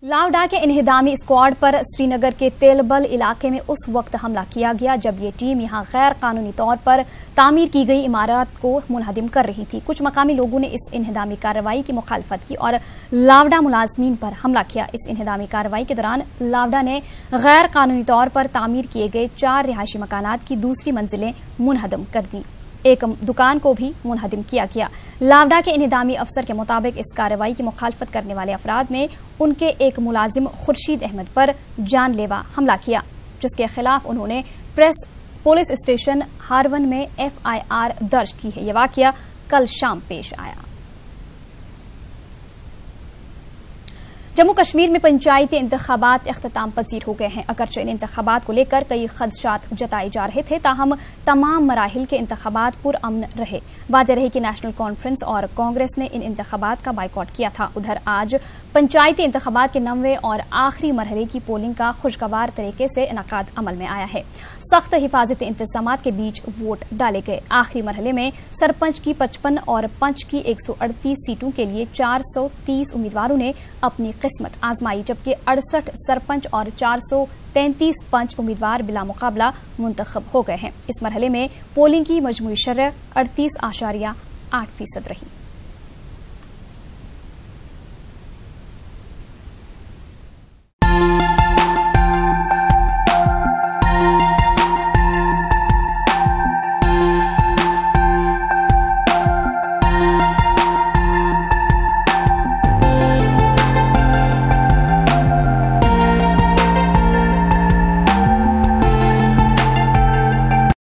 लावडा के इन्हिदामी स्क्वाड पर श्रीनगर के तेलबल इलाके में उस वक्त हमला किया गया जब ये टीम यहां गैर कानूनी तौर पर तामीर की गई इमारत को मुनहदिम कर रही थी। कुछ मकामी लोगों ने इस इन्हिदामी कार्रवाई की मुखालफत की और लावडा मुलाजमीन पर हमला किया। इस इन्हिदामी कार्रवाई के दौरान लावडा ने गैर कानूनी तौर पर तामीर किए गए 4 रिहायशी मकानात की दूसरी मंजिलें मुनहदम कर दी। एक दुकान को भी मुनहदिम किया गया। लावडा के इन्हिदामी अफसर के मुताबिक इस कार्रवाई की मुखालफत करने वाले अफराद ने उनके एक मुलाजिम खुर्शीद अहमद पर जानलेवा हमला किया, जिसके खिलाफ उन्होंने पुलिस स्टेशन हारवन में FIR दर्ज की है। यह वाकया कल शाम पेश आया। जम्मू कश्मीर में पंचायती इंतखाबात इख्तिताम पजीर हो गए हैं। अगरचे इन इंतखाबात को लेकर कई खदशात जताए जा रहे थे, ताहम तमाम मराहिल के इंतखाबात पुरअमन रहे। वाज़ेह रहे कि नेशनल कॉन्फ्रेंस और कांग्रेस ने इन इंतखाबात का बाइकआउट किया था। उधर आज पंचायती इंतखाबात के 9वें और आखिरी मरहले की पोलिंग का खुशगवार तरीके से इनकाद अमल में आया है। सख्त हिफाजती इंतजामात के बीच वोट डाले गए। आखिरी मरहले में सरपंच की 55 और पंच की 138 सीटों के लिए 430 उम्मीदवारों ने अपनी किस्मत आजमाई, जबकि 68 सरपंच और 433 पंच उम्मीदवार बिला मुकाबला मुंतखब हो गए हैं। इस मरहले में पोलिंग की मजमूई शरह 38.8% रही।